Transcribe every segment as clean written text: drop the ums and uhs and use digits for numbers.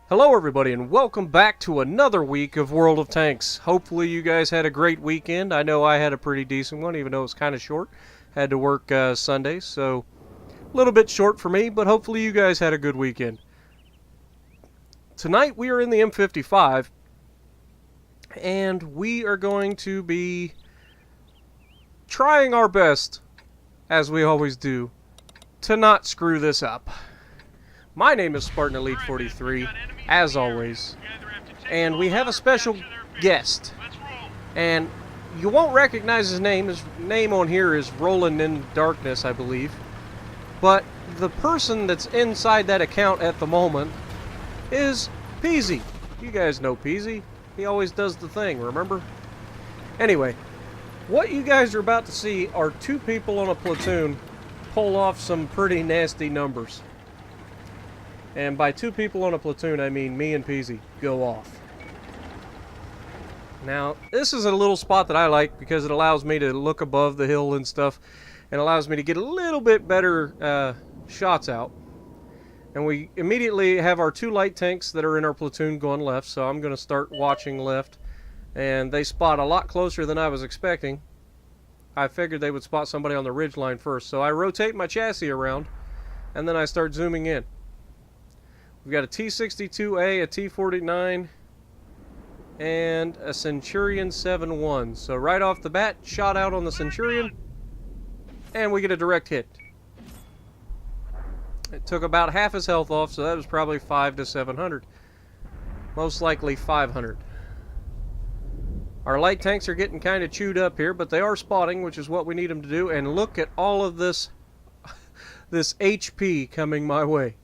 Hello everybody and welcome back to another week of World of Tanks. Hopefully you guys had a great weekend. I know I had a pretty decent one, even though it was kind of short. Had to work Sunday, so a little bit short for me, but hopefully you guys had a good weekend. Tonight we are in the M55, and we are going to be trying our best, as we always do, to not screw this up. My name is Spartan Elite 43, as always, and we have a special guest, and you won't recognize his name. His name on here is Roland in Darkness, I believe, but the person that's inside that account at the moment is Peasy. You guys know Peasy. He always does the thing, remember? Anyway, what you guys are about to see are two people on a platoon pull off some pretty nasty numbers. And by two people on a platoon, I mean me and Peasy go off. Now, this is a little spot that I like because it allows me to look above the hill and stuff, and allows me to get a little bit better shots out. And we immediately have our two light tanks that are in our platoon going left, so I'm going to start watching left. And they spot a lot closer than I was expecting. I figured they would spot somebody on the ridge line first, so I rotate my chassis around, and then I start zooming in. We've got a T-62A, a T-49, and a Centurion 7-1. So right off the bat, shot out on the Centurion, and we get a direct hit. It took about half his health off, so that was probably 500 to 700. Most likely 500. Our light tanks are getting kind of chewed up here, but they are spotting, which is what we need them to do. And look at all of this, this HP coming my way.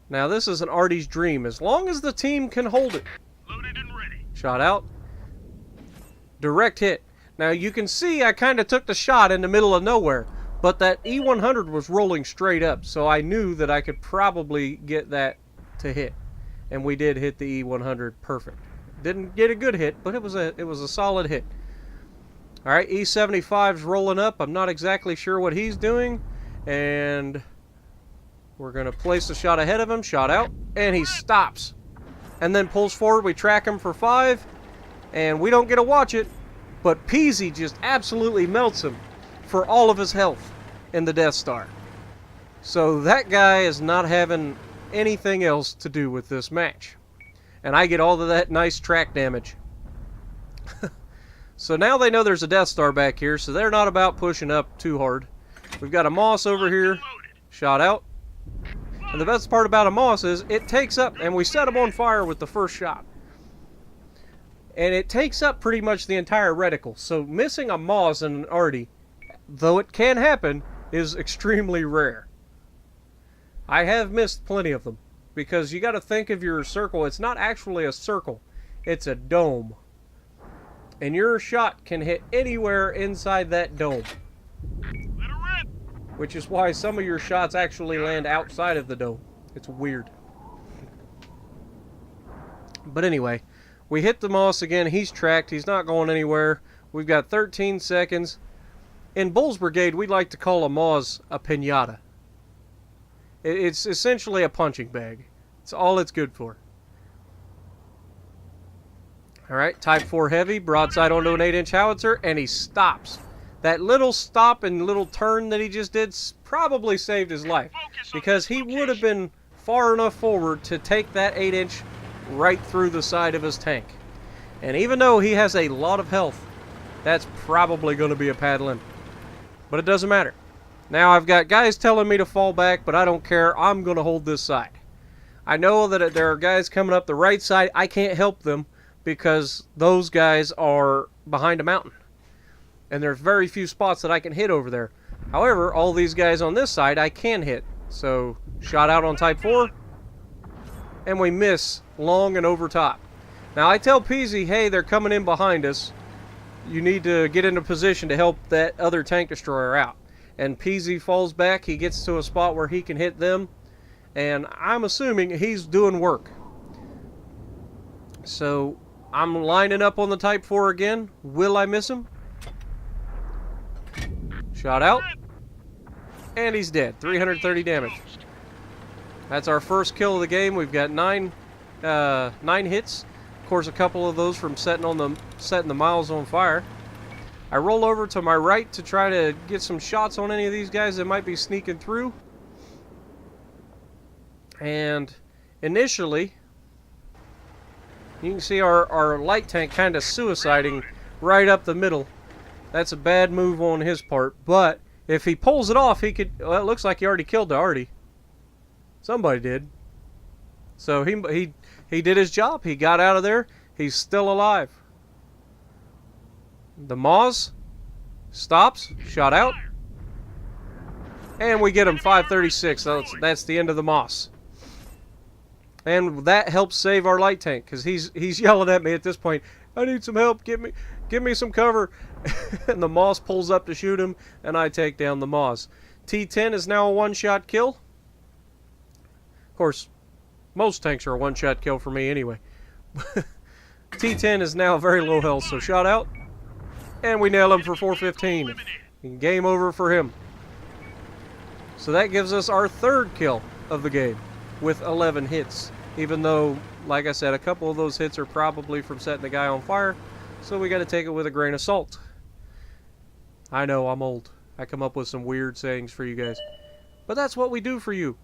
Now this is an Artie's dream, as long as the team can hold it. Loaded and ready. Shot out. Direct hit. Now you can see I kind of took the shot in the middle of nowhere, but that E100 was rolling straight up, so I knew that I could probably get that to hit. And we did hit the E100 perfect. Didn't get a good hit, but it was a solid hit. Alright, E75's rolling up. I'm not exactly sure what he's doing, and we're going to place the shot ahead of him, shot out, and he stops. And then pulls forward, we track him for 5, and we don't get to watch it, but Peasy just absolutely melts him for all of his health in the Death Star. So that guy is not having anything else to do with this match. And I get all of that nice track damage. So now they know there's a Death Star back here, so they're not about pushing up too hard. We've got a Moss over here, shot out. And the best part about a Moss is it takes up, and we set them on fire with the first shot. And it takes up pretty much the entire reticle. So missing a Moss and an Artie, though it can happen, is extremely rare. I have missed plenty of them, because you got to think of your circle. It's not actually a circle, it's a dome. And your shot can hit anywhere inside that dome. Which is why some of your shots actually land outside of the dome. It's weird. But anyway, we hit the Moss again. He's tracked. He's not going anywhere. We've got 13 seconds. In Bull's Brigade, we like to call a Moss a pinata. It's essentially a punching bag. It's all it's good for. Alright, Type 4 Heavy, broadside onto an 8-inch howitzer, and he stops. That little stop and little turn that he just did probably saved his life, because he would have been far enough forward to take that 8-inch right through the side of his tank. And even though he has a lot of health, that's probably going to be a paddling. But it doesn't matter. Now I've got guys telling me to fall back, but I don't care. I'm going to hold this side. I know that there are guys coming up the right side. I can't help them because those guys are behind a mountain. And there's very few spots that I can hit over there. However, all these guys on this side I can hit. So, shot out on Type 4. And we miss long and over top. Now I tell Peasy, hey, they're coming in behind us. You need to get into position to help that other tank destroyer out. And Peasy falls back. He gets to a spot where he can hit them. And I'm assuming he's doing work. So, I'm lining up on the Type 4 again. Will I miss him? Shot out. And he's dead. 330 damage. That's our first kill of the game. We've got nine hits. Of course, a couple of those from setting the miles on fire. I roll over to my right to try to get some shots on any of these guys that might be sneaking through. And initially, you can see our light tank kind of suiciding right up the middle. That's a bad move on his part, but if he pulls it off, he could... Well, it looks like he already killed the Artie. Somebody did. So he did his job. He got out of there. He's still alive. The Moz stops, shot out, and we get him 536. So that's the end of the Moss. And that helps save our light tank, because he's yelling at me at this point. I need some help. Give me some cover. And the Moss pulls up to shoot him, and I take down the Moss. T10 is now a one-shot kill. Of course, most tanks are a one-shot kill for me anyway. T10 is now very low health, so shot out. And we nail him for 415. And game over for him. So that gives us our third kill of the game with 11 hits. Even though, like I said, a couple of those hits are probably from setting the guy on fire. So we got to take it with a grain of salt. I know, I'm old. I come up with some weird sayings for you guys. But that's what we do for you.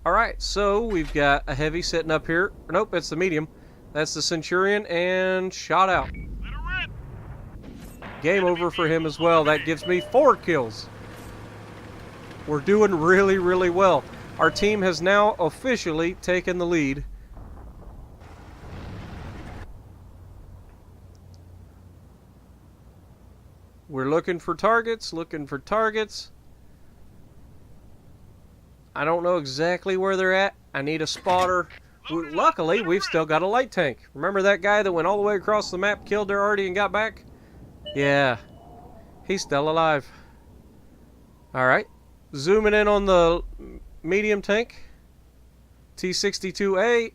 Alright, so we've got a heavy sitting up here. Nope, it's the medium. That's the Centurion, and shot out. Game over for him as well. That gives me 4 kills. We're doing really, really well. Our team has now officially taken the lead. We're looking for targets, I don't know exactly where they're at. I need a spotter. Luckily, we've still got a light tank. Remember that guy that went all the way across the map, killed their Artie, and got back? Yeah, he's still alive. Alright, zooming in on the medium tank. T62A.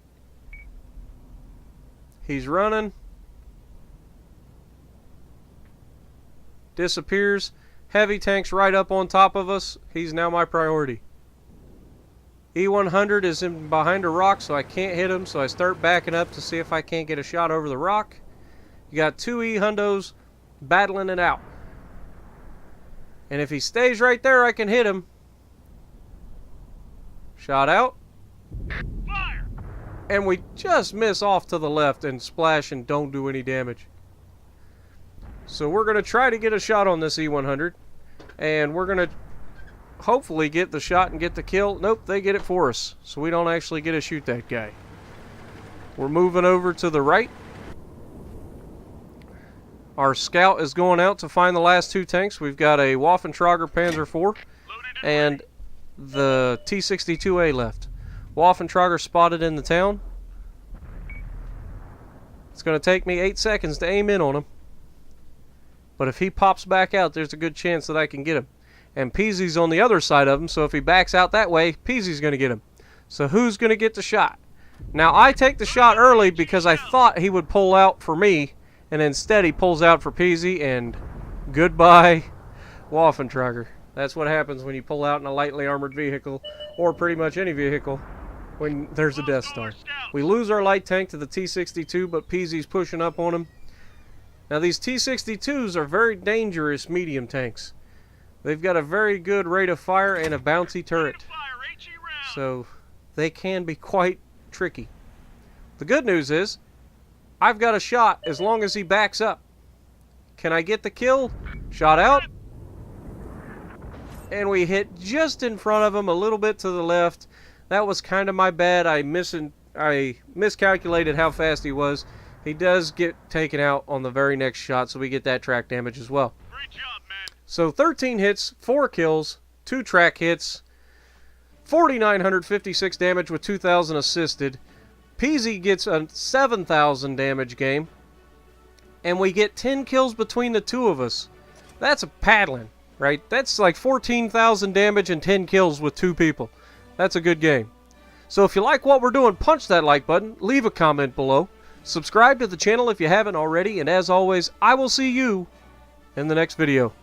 He's running. Disappears. Heavy tank's right up on top of us. He's now my priority. E100 is in behind a rock, so I can't hit him, so I start backing up to see if I can't get a shot over the rock. You got 2 E-hundos battling it out. And if he stays right there, I can hit him. Shot out. Fire! And we just miss off to the left and splash and don't do any damage. So we're going to try to get a shot on this E100. And we're going to hopefully get the shot and get the kill. Nope, they get it for us. So we don't actually get to shoot that guy. We're moving over to the right. Our scout is going out to find the last 2 tanks. We've got a Waffentrager Panzer IV and the T62A left. Waffentrager spotted in the town. It's going to take me 8 seconds to aim in on him. But if he pops back out, there's a good chance that I can get him. And Peasy's on the other side of him, so if he backs out that way, Peasy's going to get him. So who's going to get the shot? Now, I take the shot early because I thought he would pull out for me, and instead he pulls out for Peasy, and goodbye, Waffentrager. That's what happens when you pull out in a lightly armored vehicle, or pretty much any vehicle, when there's a Death Star. We lose our light tank to the T-62, but Peasy's pushing up on him. Now, these T-62s are very dangerous medium tanks. They've got a very good rate of fire and a bouncy turret. So, they can be quite tricky. The good news is, I've got a shot as long as he backs up. Can I get the kill? Shot out. And we hit just in front of him, a little bit to the left. That was kind of my bad. I miscalculated how fast he was. He does get taken out on the very next shot, so we get that track damage as well. Great job, man. So 13 hits, 4 kills, 2 track hits, 4,956 damage with 2,000 assisted. Peasy gets a 7,000 damage game, and we get 10 kills between the 2 of us. That's a paddling, right? That's like 14,000 damage and 10 kills with 2 people. That's a good game. So if you like what we're doing, punch that like button, leave a comment below, subscribe to the channel if you haven't already, and as always, I will see you in the next video.